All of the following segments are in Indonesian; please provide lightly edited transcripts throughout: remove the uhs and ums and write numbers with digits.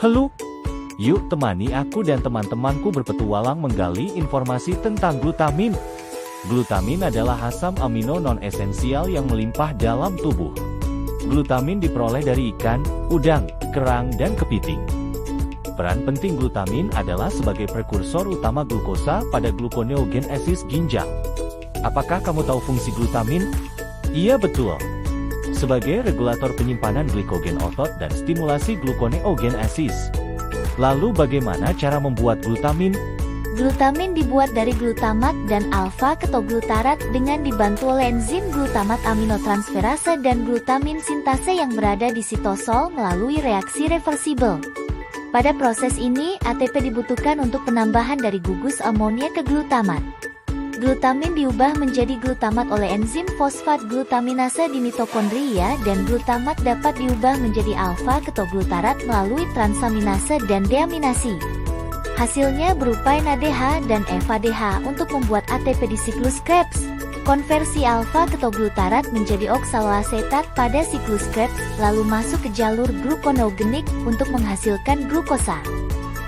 Halo, yuk temani aku dan teman-temanku berpetualang menggali informasi tentang glutamin. Glutamin adalah asam amino non-esensial yang melimpah dalam tubuh. Glutamin diperoleh dari ikan, udang, kerang, dan kepiting. Peran penting glutamin adalah sebagai prekursor utama glukosa pada gluconeogenesis ginjal. Apakah kamu tahu fungsi glutamin? Iya betul. Sebagai regulator penyimpanan glikogen otot dan stimulasi gluconeogenesis. Lalu bagaimana cara membuat glutamin? Glutamin dibuat dari glutamat dan alfa-ketogglutarat dengan dibantu oleh enzim glutamat aminotransferase dan glutamin sintase yang berada di sitosol melalui reaksi reversibel. Pada proses ini, ATP dibutuhkan untuk penambahan dari gugus amonia ke glutamat. Glutamin diubah menjadi glutamat oleh enzim fosfat glutaminase di mitokondria dan glutamat dapat diubah menjadi alfa-ketogglutarat melalui transaminase dan deaminasi. Hasilnya berupa NADH dan FADH untuk membuat ATP di siklus Krebs. Konversi alfa-ketogglutarat menjadi oksaloasetat pada siklus Krebs lalu masuk ke jalur gluconeogenik untuk menghasilkan glukosa.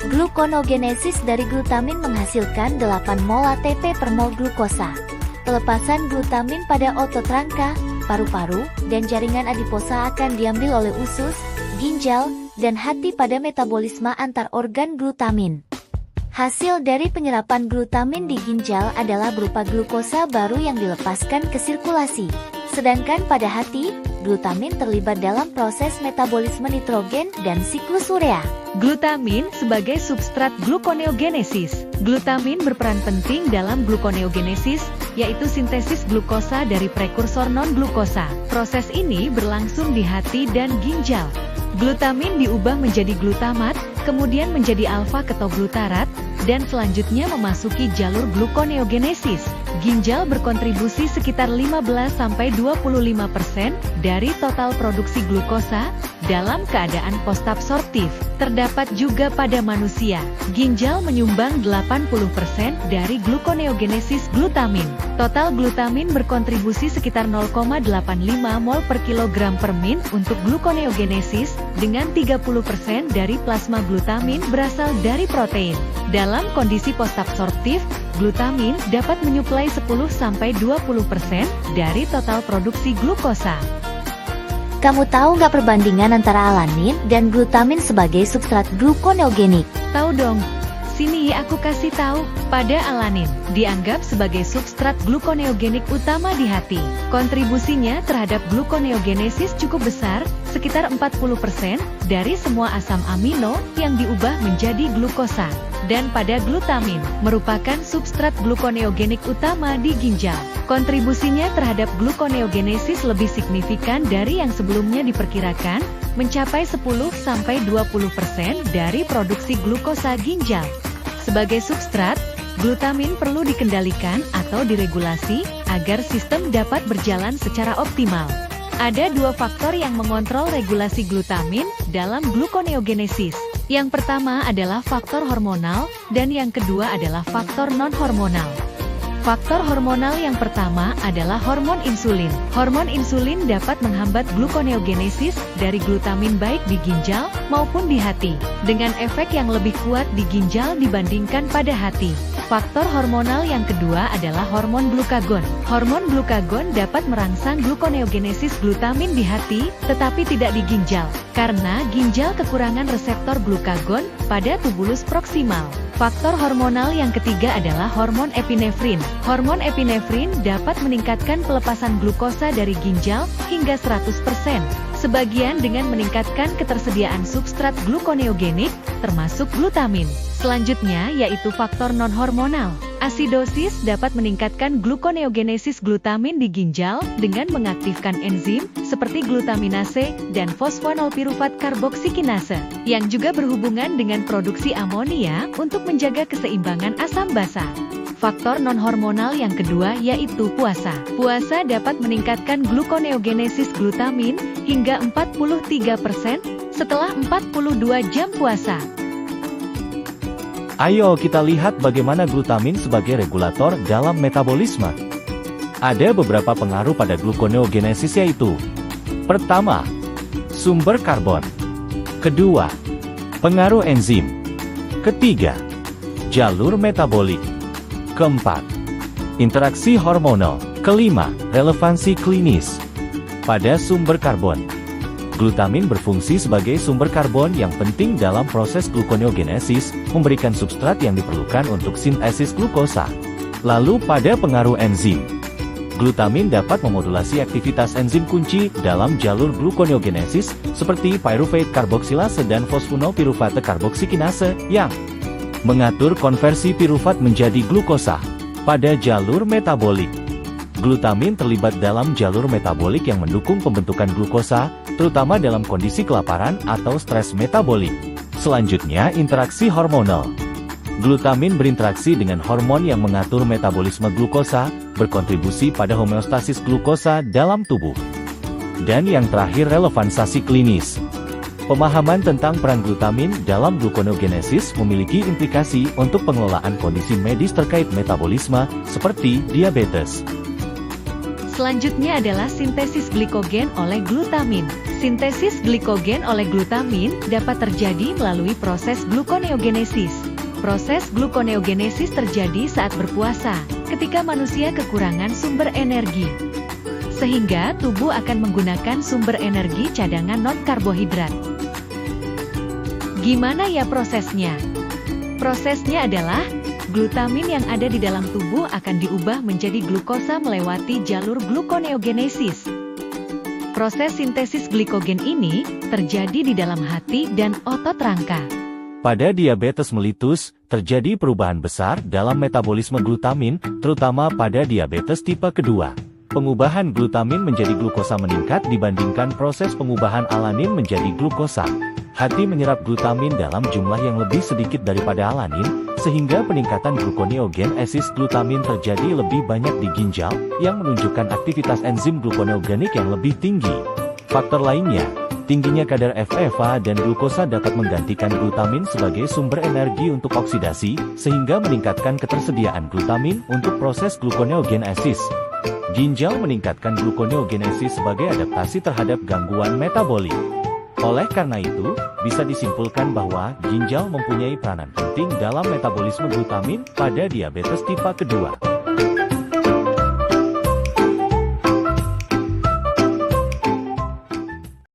Gluconeogenesis dari glutamin menghasilkan 8 mol ATP per mol glukosa. Pelepasan glutamin pada otot rangka, paru-paru, dan jaringan adiposa akan diambil oleh usus, ginjal, dan hati pada metabolisme antar organ glutamin. Hasil dari penyerapan glutamin di ginjal adalah berupa glukosa baru yang dilepaskan ke sirkulasi. Sedangkan pada hati, glutamin terlibat dalam proses metabolisme nitrogen dan siklus urea. Glutamin sebagai substrat gluconeogenesis. Glutamin berperan penting dalam gluconeogenesis, yaitu sintesis glukosa dari prekursor non-glukosa. Proses ini berlangsung di hati dan ginjal. Glutamin diubah menjadi glutamat, kemudian menjadi alfa-ketogglutarat, dan selanjutnya memasuki jalur gluconeogenesis. Ginjal berkontribusi sekitar 15-25% dari total produksi glukosa dalam keadaan postabsorptif. Terdapat juga pada manusia. Ginjal menyumbang 80% dari gluconeogenesis glutamin. Total glutamin berkontribusi sekitar 0,85 mol per kilogram per min untuk gluconeogenesis, dengan 30% dari plasma glutamin berasal dari protein. Dalam kondisi postabsorptif, glutamin dapat menyuplai 10-20% dari total produksi glukosa. Kamu tahu nggak perbandingan antara alanin dan glutamin sebagai substrat gluconeogenik? Tahu dong. Sini aku kasih tahu. Pada alanin, dianggap sebagai substrat gluconeogenik utama di hati. Kontribusinya terhadap gluconeogenesis cukup besar, sekitar 40% dari semua asam amino yang diubah menjadi glukosa. Dan pada glutamin, merupakan substrat gluconeogenik utama di ginjal. Kontribusinya terhadap gluconeogenesis lebih signifikan dari yang sebelumnya diperkirakan, mencapai 10-20% dari produksi glukosa ginjal. Sebagai substrat, glutamin perlu dikendalikan atau diregulasi agar sistem dapat berjalan secara optimal. Ada dua faktor yang mengontrol regulasi glutamin dalam gluconeogenesis. Yang pertama adalah faktor hormonal, dan yang kedua adalah faktor non-hormonal. Faktor hormonal yang pertama adalah hormon insulin. Hormon insulin dapat menghambat gluconeogenesis dari glutamin baik di ginjal maupun di hati, dengan efek yang lebih kuat di ginjal dibandingkan pada hati. Faktor hormonal yang kedua adalah hormon glukagon. Hormon glukagon dapat merangsang gluconeogenesis glutamin di hati, tetapi tidak di ginjal, karena ginjal kekurangan reseptor glukagon pada tubulus proksimal. Faktor hormonal yang ketiga adalah hormon epinefrin. Hormon epinefrin dapat meningkatkan pelepasan glukosa dari ginjal hingga 100%, sebagian dengan meningkatkan ketersediaan substrat gluconeogenik, termasuk glutamin. Selanjutnya yaitu faktor non-hormonal. Asidosis dapat meningkatkan gluconeogenesis glutamin di ginjal dengan mengaktifkan enzim seperti glutaminase dan fosfonolpiruvat karboksikinase, yang juga berhubungan dengan produksi amonia untuk menjaga keseimbangan asam basa. Faktor non-hormonal yang kedua yaitu puasa. Puasa dapat meningkatkan gluconeogenesis glutamin hingga 43% setelah 42 jam puasa. Ayo kita lihat bagaimana glutamin sebagai regulator dalam metabolisme. Ada beberapa pengaruh pada gluconeogenesis yaitu: pertama, sumber karbon. Kedua, Pengaruh enzim. Ketiga, jalur metabolik. Keempat, interaksi hormonal. Kelima, relevansi klinis. Pada sumber karbon, glutamin berfungsi sebagai sumber karbon yang penting dalam proses gluconeogenesis, memberikan substrat yang diperlukan untuk sintesis glukosa. Lalu pada pengaruh enzim, glutamin dapat memodulasi aktivitas enzim kunci dalam jalur gluconeogenesis seperti pyruvate karboksilase dan fosfonopiruvate karboksikinase yang mengatur konversi piruvat menjadi glukosa. Pada jalur metabolik, glutamin terlibat dalam jalur metabolik yang mendukung pembentukan glukosa, terutama dalam kondisi kelaparan atau stres metabolik. Selanjutnya, interaksi hormonal. Glutamin berinteraksi dengan hormon yang mengatur metabolisme glukosa, berkontribusi pada homeostasis glukosa dalam tubuh. Dan yang terakhir, relevansasi klinis. Pemahaman tentang peran glutamin dalam gluconeogenesis memiliki implikasi untuk pengelolaan kondisi medis terkait metabolisme, seperti diabetes. Selanjutnya adalah sintesis glikogen oleh glutamin. Sintesis glikogen oleh glutamin dapat terjadi melalui proses gluconeogenesis. Proses gluconeogenesis terjadi saat berpuasa, ketika manusia kekurangan sumber energi. Sehingga tubuh akan menggunakan sumber energi cadangan non-karbohidrat. Gimana ya prosesnya? Prosesnya adalah glutamin yang ada di dalam tubuh akan diubah menjadi glukosa melewati jalur gluconeogenesis. Proses sintesis glikogen ini terjadi di dalam hati dan otot rangka. Pada diabetes mellitus, terjadi perubahan besar dalam metabolisme glutamin, terutama pada diabetes tipe kedua. Pengubahan glutamin menjadi glukosa meningkat dibandingkan proses pengubahan alanin menjadi glukosa. Hati menyerap glutamin dalam jumlah yang lebih sedikit daripada alanin, sehingga peningkatan gluconeogenesis glutamin terjadi lebih banyak di ginjal, yang menunjukkan aktivitas enzim gluconeogenik yang lebih tinggi. Faktor lainnya, tingginya kadar FFA dan glukosa dapat menggantikan glutamin sebagai sumber energi untuk oksidasi, sehingga meningkatkan ketersediaan glutamin untuk proses gluconeogenesis. Ginjal meningkatkan gluconeogenesis sebagai adaptasi terhadap gangguan metabolik. Oleh karena itu, bisa disimpulkan bahwa ginjal mempunyai peranan penting dalam metabolisme glutamin pada diabetes tipe kedua.